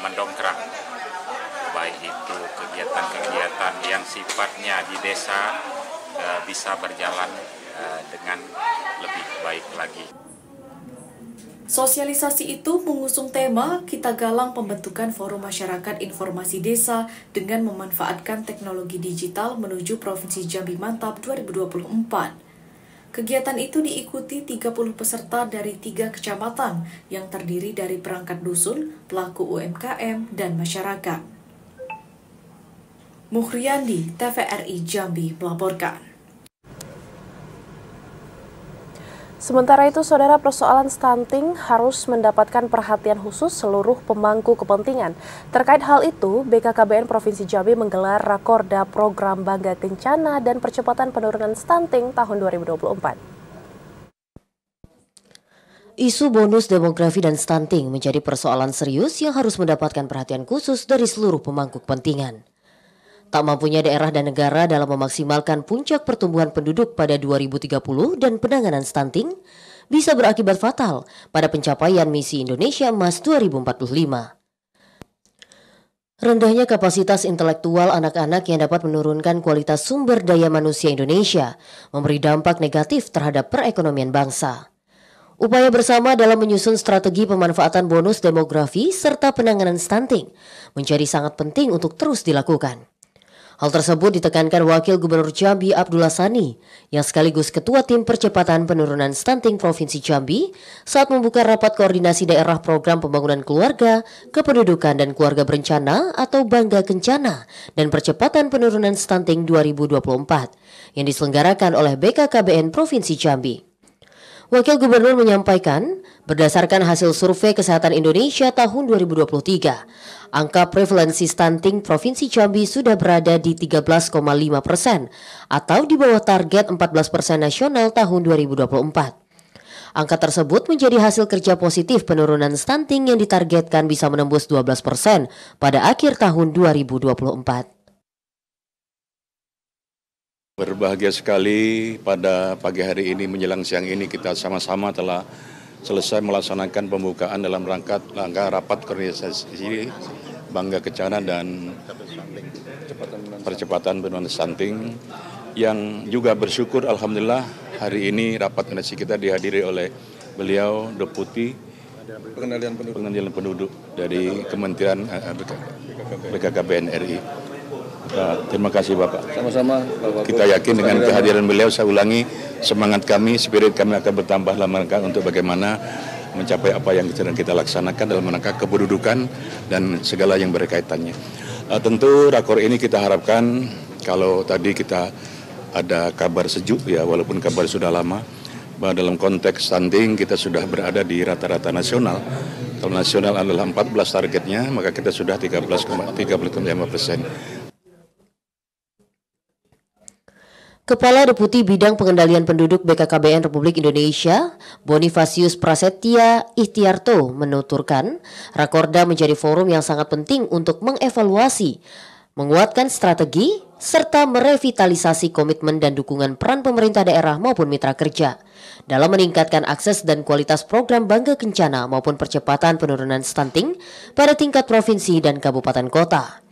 mendongkrak baik itu kegiatan-kegiatan yang sifatnya di desa bisa berjalan dengan lebih baik lagi. Sosialisasi itu mengusung tema Kita Galang Pembentukan Forum Masyarakat Informasi Desa dengan memanfaatkan teknologi digital menuju Provinsi Jambi Mantap 2024. Kegiatan itu diikuti 30 peserta dari 3 kecamatan yang terdiri dari perangkat dusun, pelaku UMKM, dan masyarakat. Muhriandi, TVRI Jambi melaporkan. Sementara itu, saudara, persoalan stunting harus mendapatkan perhatian khusus seluruh pemangku kepentingan. Terkait hal itu, BKKBN Provinsi Jambi menggelar Rakorda Program Bangga Kencana dan Percepatan Penurunan Stunting tahun 2024. Isu bonus demografi dan stunting menjadi persoalan serius yang harus mendapatkan perhatian khusus dari seluruh pemangku kepentingan. Tak mampunya daerah dan negara dalam memaksimalkan puncak pertumbuhan penduduk pada 2030 dan penanganan stunting bisa berakibat fatal pada pencapaian misi Indonesia Emas 2045. Rendahnya kapasitas intelektual anak-anak yang dapat menurunkan kualitas sumber daya manusia Indonesia memberi dampak negatif terhadap perekonomian bangsa. Upaya bersama dalam menyusun strategi pemanfaatan bonus demografi serta penanganan stunting menjadi sangat penting untuk terus dilakukan. Hal tersebut ditekankan Wakil Gubernur Jambi Abdullah Sani yang sekaligus Ketua Tim Percepatan Penurunan Stunting Provinsi Jambi saat membuka rapat koordinasi daerah program pembangunan keluarga, kependudukan dan keluarga berencana atau Bangga Kencana dan Percepatan Penurunan Stunting 2024 yang diselenggarakan oleh BKKBN Provinsi Jambi. Wakil Gubernur menyampaikan, berdasarkan hasil survei Kesehatan Indonesia tahun 2023, angka prevalensi stunting Provinsi Jambi sudah berada di 13,5% atau di bawah target 14% nasional tahun 2024. Angka tersebut menjadi hasil kerja positif penurunan stunting yang ditargetkan bisa menembus 12% pada akhir tahun 2024. Berbahagia sekali pada pagi hari ini menjelang siang ini kita sama-sama telah selesai melaksanakan pembukaan dalam rangka rapat koordinasi Bangga Kencana dan percepatan penurunan stunting, yang juga bersyukur alhamdulillah hari ini rapat koordinasi kita dihadiri oleh beliau Deputi Pengendalian Penduduk dari Kementerian BKKBN RI. Terima kasih Bapak. Sama-sama. Kita yakin dengan kehadiran beliau, saya ulangi, semangat kami, spirit kami akan bertambah dalam rangka untuk bagaimana mencapai apa yang sedang kita laksanakan dalam rangka kependudukan dan segala yang berkaitannya. Tentu rakor ini kita harapkan, kalau tadi kita ada kabar sejuk ya, walaupun kabar sudah lama, bahwa dalam konteks stunting kita sudah berada di rata-rata nasional. Kalau nasional adalah 14 targetnya, maka kita sudah 13,5%. Kepala Deputi Bidang Pengendalian Penduduk BKKBN Republik Indonesia, Bonifasius Prasetya Ikhtiarto, menuturkan Rakorda menjadi forum yang sangat penting untuk mengevaluasi, menguatkan strategi, serta merevitalisasi komitmen dan dukungan peran pemerintah daerah maupun mitra kerja dalam meningkatkan akses dan kualitas program Bangga Kencana maupun percepatan penurunan stunting pada tingkat provinsi dan kabupaten kota,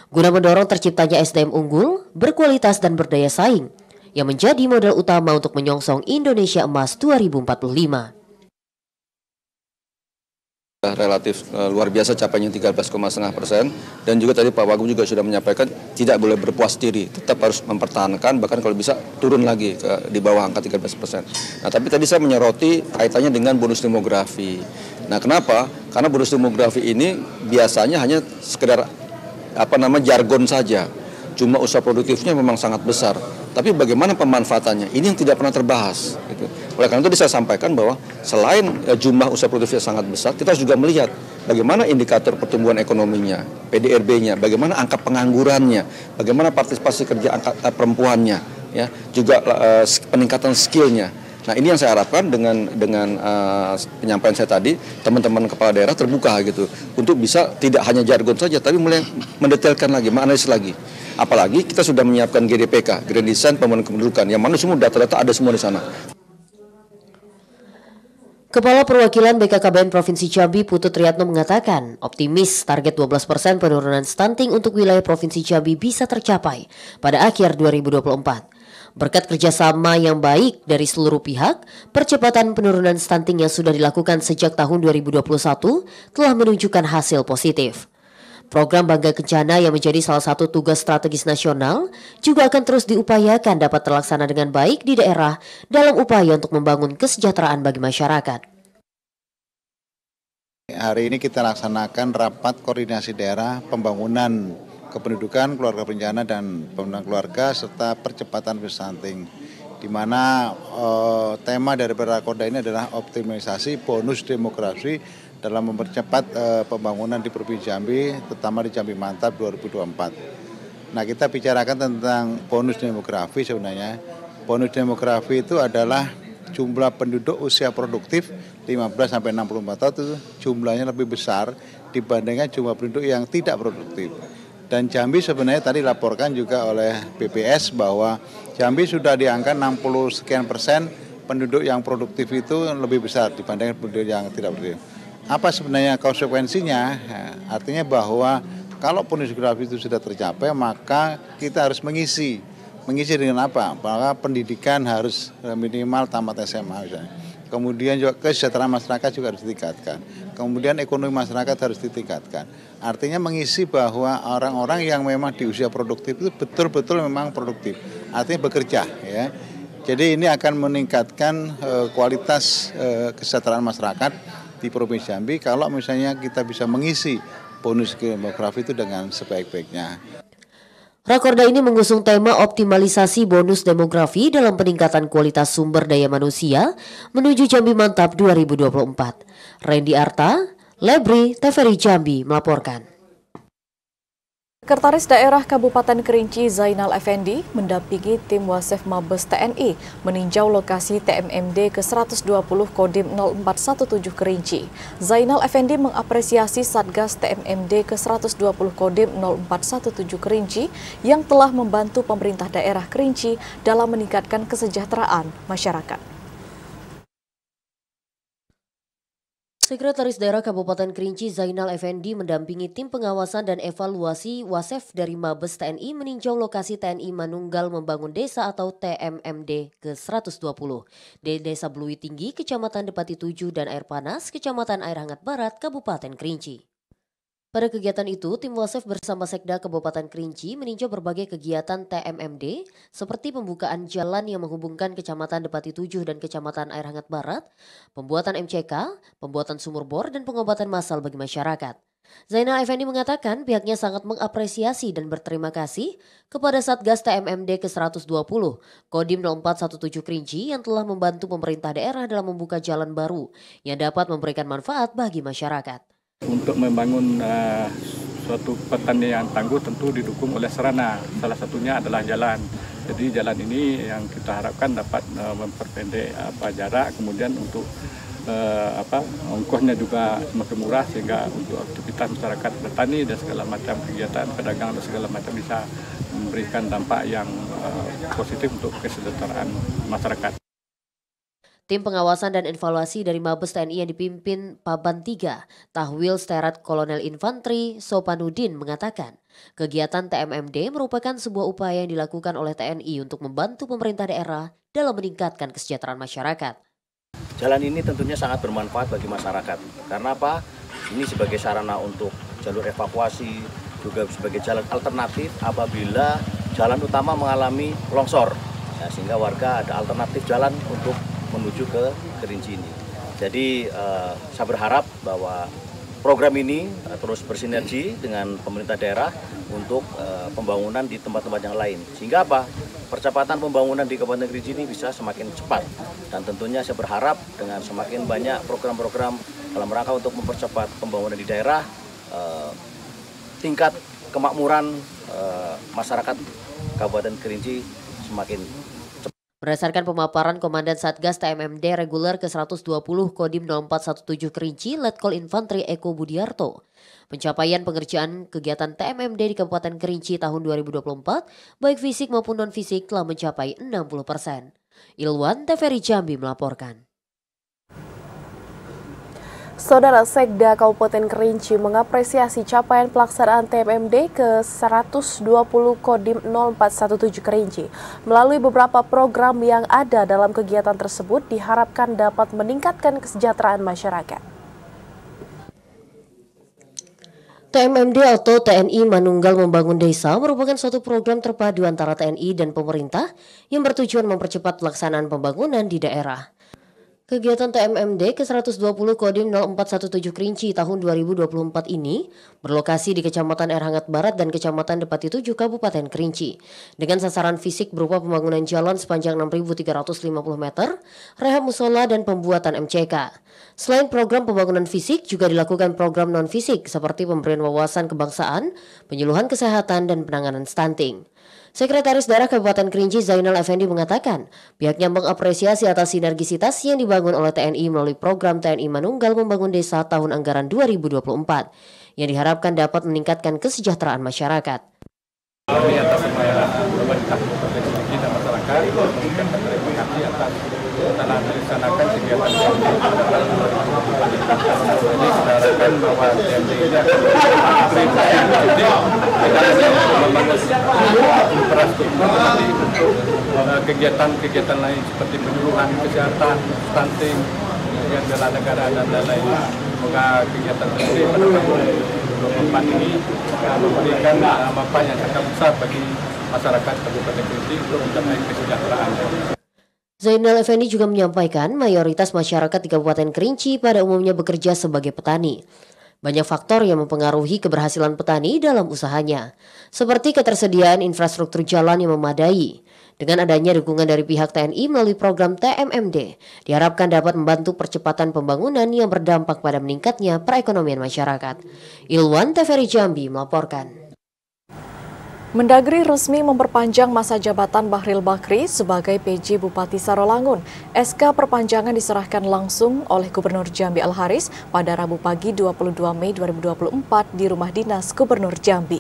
guna mendorong terciptanya SDM unggul, berkualitas dan berdaya saing, yang menjadi modal utama untuk menyongsong Indonesia Emas 2045. Relatif luar biasa capainya 13,5%, dan juga tadi Pak Wagub juga sudah menyampaikan tidak boleh berpuas diri, tetap harus mempertahankan, bahkan kalau bisa turun lagi di bawah angka 13%. Nah, tapi tadi saya menyoroti kaitannya dengan bonus demografi. Nah, kenapa? Karena bonus demografi ini biasanya hanya sekedar jargon saja. Jumlah usaha produktifnya memang sangat besar, tapi bagaimana pemanfaatannya? Ini yang tidak pernah terbahas. Gitu. Oleh karena itu saya sampaikan bahwa selain jumlah usaha produktifnya sangat besar, kita harus juga melihat bagaimana indikator pertumbuhan ekonominya, PDRB-nya, bagaimana angka penganggurannya, bagaimana partisipasi kerja angka perempuannya, ya, juga peningkatan skillnya. Nah, ini yang saya harapkan dengan penyampaian saya tadi, teman-teman kepala daerah terbuka gitu untuk bisa tidak hanya jargon saja, tapi mulai mendetailkan lagi, menganalisis lagi. Apalagi kita sudah menyiapkan GDPK, Grand Design Pembangunan Kependudukan, yang mana semua data-data ada semua di sana. Kepala Perwakilan BKKBN Provinsi Jambi Putut Riyatno mengatakan optimis target 12% penurunan stunting untuk wilayah Provinsi Jambi bisa tercapai pada akhir 2024. Berkat kerjasama yang baik dari seluruh pihak, percepatan penurunan stunting yang sudah dilakukan sejak tahun 2021 telah menunjukkan hasil positif. Program Bangga Kencana yang menjadi salah satu tugas strategis nasional juga akan terus diupayakan dapat terlaksana dengan baik di daerah dalam upaya untuk membangun kesejahteraan bagi masyarakat. Hari ini kita laksanakan rapat koordinasi daerah pembangunan kependudukan, keluarga berencana dan pembangunan keluarga serta percepatan stunting, di mana tema dari Rakorda ini adalah optimalisasi bonus demografi dalam mempercepat pembangunan di Provinsi Jambi, terutama di Jambi Mantap 2024. Nah, kita bicarakan tentang bonus demografi. Sebenarnya bonus demografi itu adalah jumlah penduduk usia produktif 15-64 tahun itu jumlahnya lebih besar dibandingkan jumlah penduduk yang tidak produktif. Dan Jambi sebenarnya tadi laporkan juga oleh BPS bahwa Jambi sudah di angka 60 sekian persen penduduk yang produktif itu lebih besar dibandingkan penduduk yang tidak produktif. Apa sebenarnya konsekuensinya? Artinya bahwa kalau bonus demografi itu sudah tercapai, maka kita harus mengisi dengan apa? Maka pendidikan harus minimal tamat SMA misalnya. Kemudian juga kesejahteraan masyarakat juga harus ditingkatkan. Kemudian ekonomi masyarakat harus ditingkatkan. Artinya mengisi bahwa orang-orang yang memang di usia produktif itu betul-betul memang produktif. Artinya bekerja, ya. Jadi ini akan meningkatkan kualitas kesejahteraan masyarakat di Provinsi Jambi kalau misalnya kita bisa mengisi bonus demografi itu dengan sebaik-baiknya. Rakorda ini mengusung tema optimalisasi bonus demografi dalam peningkatan kualitas sumber daya manusia menuju Jambi Mantap 2024. Randy Arta, Lebri, TVRI Jambi melaporkan. Sekretaris Daerah Kabupaten Kerinci Zainal Effendi mendampingi tim Wasef Mabes TNI meninjau lokasi TMMD ke-120 Kodim 0417 Kerinci. Zainal Effendi mengapresiasi Satgas TMMD ke-120 Kodim 0417 Kerinci yang telah membantu pemerintah daerah Kerinci dalam meningkatkan kesejahteraan masyarakat. Sekretaris Daerah Kabupaten Kerinci Zainal Effendi mendampingi tim pengawasan dan evaluasi Wasef dari Mabes TNI meninjau lokasi TNI Manunggal Membangun Desa atau TMMD ke-120 di Desa Belui Tinggi, Kecamatan Depati 7 dan Air Panas, Kecamatan Air Hangat Barat, Kabupaten Kerinci. Pada kegiatan itu, tim Wasef bersama Sekda Kabupaten Kerinci meninjau berbagai kegiatan TMMD seperti pembukaan jalan yang menghubungkan Kecamatan Depati 7 dan Kecamatan Air Hangat Barat, pembuatan MCK, pembuatan sumur bor, dan pengobatan massal bagi masyarakat. Zainal Effendi mengatakan pihaknya sangat mengapresiasi dan berterima kasih kepada Satgas TMMD ke-120 Kodim 0417 Kerinci yang telah membantu pemerintah daerah dalam membuka jalan baru yang dapat memberikan manfaat bagi masyarakat. Untuk membangun suatu pertanian tangguh tentu didukung oleh sarana, salah satunya adalah jalan. Jadi jalan ini yang kita harapkan dapat memperpendek jarak, kemudian untuk ongkosnya juga semakin murah sehingga untuk aktivitas masyarakat bertani dan segala macam kegiatan pedagang dan segala macam bisa memberikan dampak yang positif untuk kesejahteraan masyarakat. Tim pengawasan dan evaluasi dari Mabes TNI yang dipimpin Paban 3, Tahwil Sterat Kolonel Infantri Sopanudin mengatakan, kegiatan TMMD merupakan sebuah upaya yang dilakukan oleh TNI untuk membantu pemerintah daerah dalam meningkatkan kesejahteraan masyarakat. Jalan ini tentunya sangat bermanfaat bagi masyarakat. Karena apa? Ini sebagai sarana untuk jalur evakuasi, juga sebagai jalan alternatif apabila jalan utama mengalami longsor. Ya, sehingga warga ada alternatif jalan untuk menuju ke Kerinci ini. Jadi saya berharap bahwa program ini terus bersinergi dengan pemerintah daerah untuk pembangunan di tempat-tempat yang lain. Sehingga apa? Percepatan pembangunan di Kabupaten Kerinci ini bisa semakin cepat. Dan tentunya saya berharap dengan semakin banyak program-program dalam rangka untuk mempercepat pembangunan di daerah, tingkat kemakmuran masyarakat Kabupaten Kerinci semakin cepat. Berdasarkan pemaparan Komandan Satgas TMMD Reguler ke-120 Kodim 0417 Kerinci, Letkol Infantri Eko Budiarto, pencapaian pengerjaan kegiatan TMMD di Kabupaten Kerinci tahun 2024, baik fisik maupun non-fisik telah mencapai 60%. Ilwan TVRI Jambi melaporkan. Saudara Sekda Kabupaten Kerinci mengapresiasi capaian pelaksanaan TMMD ke-120 Kodim 0417 Kerinci. Melalui beberapa program yang ada dalam kegiatan tersebut diharapkan dapat meningkatkan kesejahteraan masyarakat. TMMD atau TNI Manunggal Membangun Desa merupakan suatu program terpadu antara TNI dan pemerintah yang bertujuan mempercepat pelaksanaan pembangunan di daerah. Kegiatan TMMD ke-120 Kodim 0417 Kerinci tahun 2024 ini berlokasi di Kecamatan Air Hangat Barat dan Kecamatan Depati 7 Kabupaten Kerinci dengan sasaran fisik berupa pembangunan jalan sepanjang 6.350 meter, rehab musola dan pembuatan MCK. Selain program pembangunan fisik juga dilakukan program non-fisik seperti pemberian wawasan kebangsaan, penyuluhan kesehatan dan penanganan stunting. Sekretaris Daerah Kabupaten Kerinci Zainal Effendi mengatakan pihaknya mengapresiasi atas sinergisitas yang dibangun oleh TNI melalui program TNI Manunggal Membangun Desa tahun anggaran 2024 yang diharapkan dapat meningkatkan kesejahteraan masyarakat. Kami atas nama pemerintah Kabupaten Kerinci dan masyarakat mengucapkan terima kasih atas telah melaksanakan kegiatan TMD ini. Kita harapkan bahwa TMD ini akan berinvestasi dengan membangun infrastruktur nanti untuk kegiatan-kegiatan lain seperti penyuluhan kesehatan, stunting, kemudian bela negara dan lain-lain. Semoga kegiatan TMD pada tahun 2024 ini memberikan manfaat yang sangat besar bagi masyarakat Kabupaten Kerinci untuk mencapai kesejahteraan. Zainal Effendi juga menyampaikan mayoritas masyarakat di Kabupaten Kerinci pada umumnya bekerja sebagai petani. Banyak faktor yang mempengaruhi keberhasilan petani dalam usahanya, seperti ketersediaan infrastruktur jalan yang memadai. Dengan adanya dukungan dari pihak TNI melalui program TMMD, diharapkan dapat membantu percepatan pembangunan yang berdampak pada meningkatnya perekonomian masyarakat. Ilwan TVRI Jambi melaporkan. Mendagri resmi memperpanjang masa jabatan Bahril Bakri sebagai PJ Bupati Sarolangun. SK perpanjangan diserahkan langsung oleh Gubernur Jambi Al-Haris pada Rabu pagi 22 Mei 2024 di Rumah Dinas Gubernur Jambi.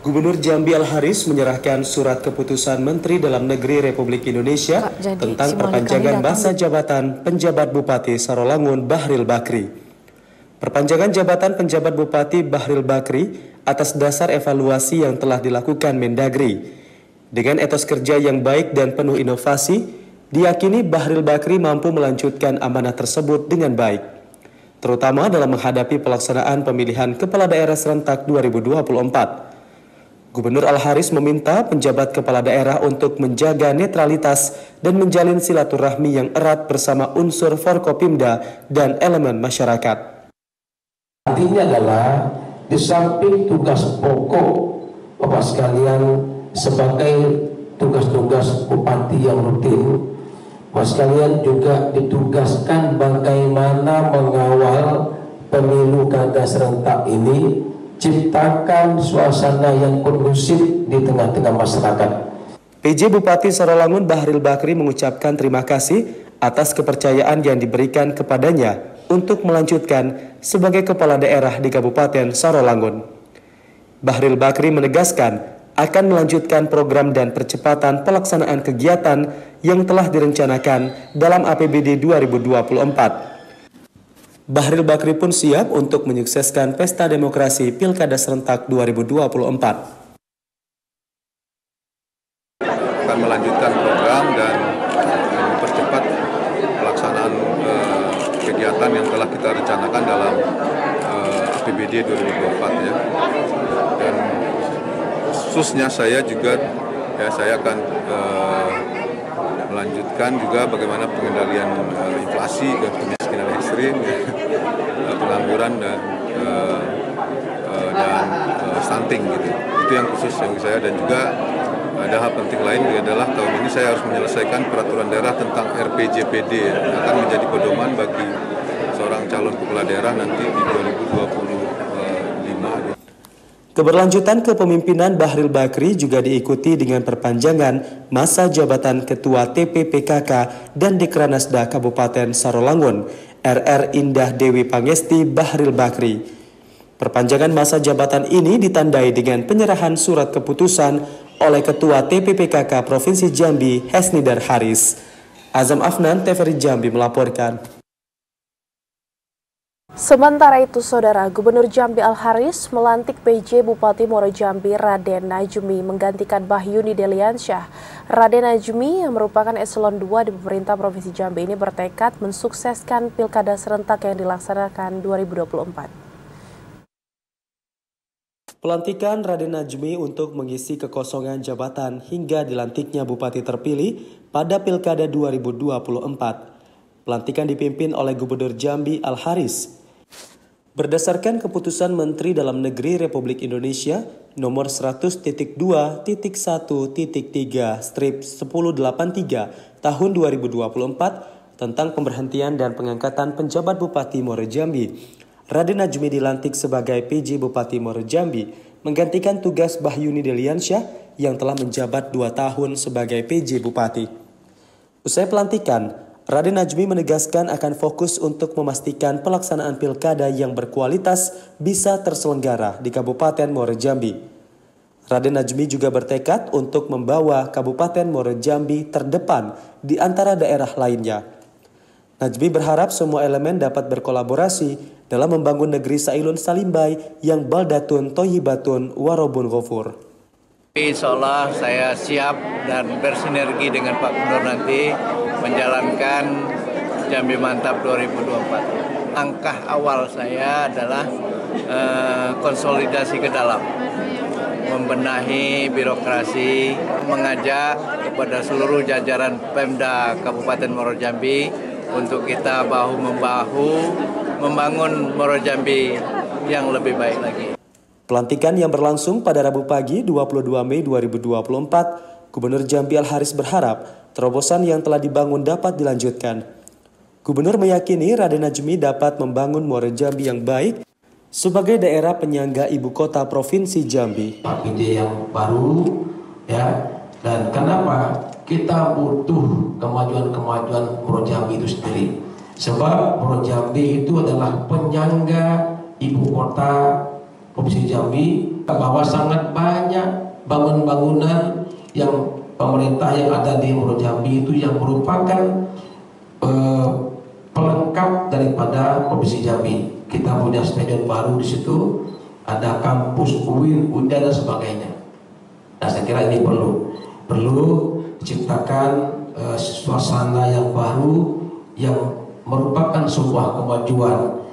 Gubernur Jambi Al-Haris menyerahkan surat keputusan Menteri Dalam Negeri Republik Indonesia tentang perpanjangan masa jabatan penjabat Bupati Sarolangun Bahril Bakri. Perpanjangan jabatan penjabat Bupati Bahril Bakri atas dasar evaluasi yang telah dilakukan Mendagri. Dengan etos kerja yang baik dan penuh inovasi, diyakini Bahril Bakri mampu melanjutkan amanah tersebut dengan baik, terutama dalam menghadapi pelaksanaan pemilihan kepala daerah serentak 2024. Gubernur Al-Haris meminta penjabat kepala daerah untuk menjaga netralitas dan menjalin silaturahmi yang erat bersama unsur Forkopimda dan elemen masyarakat. Artinya adalah di samping tugas pokok Bapak sekalian sebagai tugas-tugas bupati yang rutin, Bapak sekalian juga ditugaskan bagaimana mengawal pemilu kada serentak ini, ciptakan suasana yang kondusif di tengah-tengah masyarakat. PJ Bupati Sarolangun Bahril Bakri mengucapkan terima kasih atas kepercayaan yang diberikan kepadanya untuk melanjutkan sebagai kepala daerah di Kabupaten Sarolangun. Bahril Bakri menegaskan akan melanjutkan program dan percepatan pelaksanaan kegiatan yang telah direncanakan dalam APBD 2024. Bahril Bakri pun siap untuk menyukseskan pesta demokrasi Pilkada Serentak 2024. Akan melanjutkan program dan mempercepat pelaksanaan kegiatan yang telah kita rencanakan dalam APBD 2024 ya. Dan khususnya saya akan melanjutkan juga bagaimana pengendalian inflasi dan kemiskinan ekstrim, pengangguran dan stunting gitu. Itu yang khusus yang saya, dan juga ada hal penting lain adalah tahun ini saya harus menyelesaikan peraturan daerah tentang RPJPD yang akan menjadi pedoman bagi seorang calon kepala daerah nanti di 2025. Keberlanjutan kepemimpinan Bahril Bakri juga diikuti dengan perpanjangan masa jabatan Ketua TPPKK dan Dekranasda Kabupaten Sarolangun, RR Indah Dewi Pangesti Bahril Bakri. Perpanjangan masa jabatan ini ditandai dengan penyerahan surat keputusan oleh Ketua TPPKK Provinsi Jambi, Hesnidar Haris. Azam Afnan, TVRI Jambi melaporkan. Sementara itu, Saudara, Gubernur Jambi Al-Haris melantik PJ Bupati Muaro Jambi Raden Najmi menggantikan Bahyuni Deliansyah. Raden Najmi yang merupakan eselon 2 di pemerintah Provinsi Jambi ini bertekad mensukseskan Pilkada Serentak yang dilaksanakan 2024. Pelantikan Raden Najmi untuk mengisi kekosongan jabatan hingga dilantiknya Bupati terpilih pada Pilkada 2024. Pelantikan dipimpin oleh Gubernur Jambi Al-Haris. Berdasarkan keputusan Menteri Dalam Negeri Republik Indonesia nomor 100.2.3/1083 tahun 2024 tentang pemberhentian dan pengangkatan penjabat Bupati Muaro Jambi, Raden Najmi dilantik sebagai PJ Bupati Muaro Jambi, menggantikan tugas Bahyuni Deliansyah yang telah menjabat 2 tahun sebagai PJ Bupati. Usai pelantikan, Raden Najmi menegaskan akan fokus untuk memastikan pelaksanaan pilkada yang berkualitas bisa terselenggara di Kabupaten Muaro Jambi. Raden Najmi juga bertekad untuk membawa Kabupaten Muaro Jambi terdepan di antara daerah lainnya. Najmi berharap semua elemen dapat berkolaborasi dalam membangun negeri Sailun Salimbai yang baldatun toyibatun warobun ghafur. Insya Allah saya siap dan bersinergi dengan Pak Gubernur nanti menjalankan Jambi Mantap 2024. Langkah awal saya adalah konsolidasi ke dalam, membenahi birokrasi, mengajak kepada seluruh jajaran Pemda Kabupaten Muaro Jambi untuk kita bahu-membahu membangun Muaro Jambi yang lebih baik lagi. Pelantikan yang berlangsung pada Rabu pagi 22 Mei 2024, Gubernur Jambi Al-Haris berharap terobosan yang telah dibangun dapat dilanjutkan. Gubernur meyakini Raden Najmi dapat membangun Muaro Jambi yang baik sebagai daerah penyangga ibu kota Provinsi Jambi. Ide yang baru, ya, dan kenapa kita butuh kemajuan-kemajuan Muaro Jambi itu sendiri? Sebab Muaro Jambi itu adalah penyangga ibu kota Provinsi Jambi bahwa sangat banyak bangunan-bangunan yang pemerintah yang ada di Muaro Jambi itu yang merupakan pelengkap daripada Provinsi Jambi. Kita punya stadion baru di situ, ada kampus UIN, UNDA dan sebagainya. Nah, saya kira ini perlu diciptakan suasana yang baru yang merupakan sebuah kemajuan.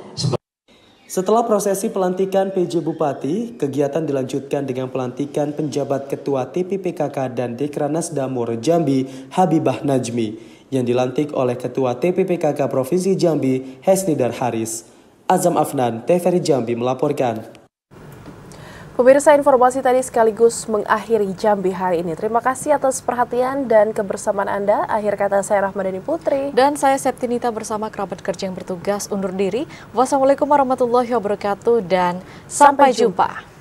Setelah prosesi pelantikan PJ Bupati, kegiatan dilanjutkan dengan pelantikan penjabat Ketua TPPKK dan Dekranasda Muaro Jambi, Habibah Najmi, yang dilantik oleh Ketua TPPKK Provinsi Jambi, Hesnidar Haris. Azam Afnan, TVRI Jambi melaporkan. Pemirsa, informasi tadi sekaligus mengakhiri Jambi hari ini. Terima kasih atas perhatian dan kebersamaan Anda. Akhir kata saya Rahmadani Putri. Dan saya Septinita bersama kerabat kerja yang bertugas undur diri. Wassalamualaikum warahmatullahi wabarakatuh dan sampai jumpa.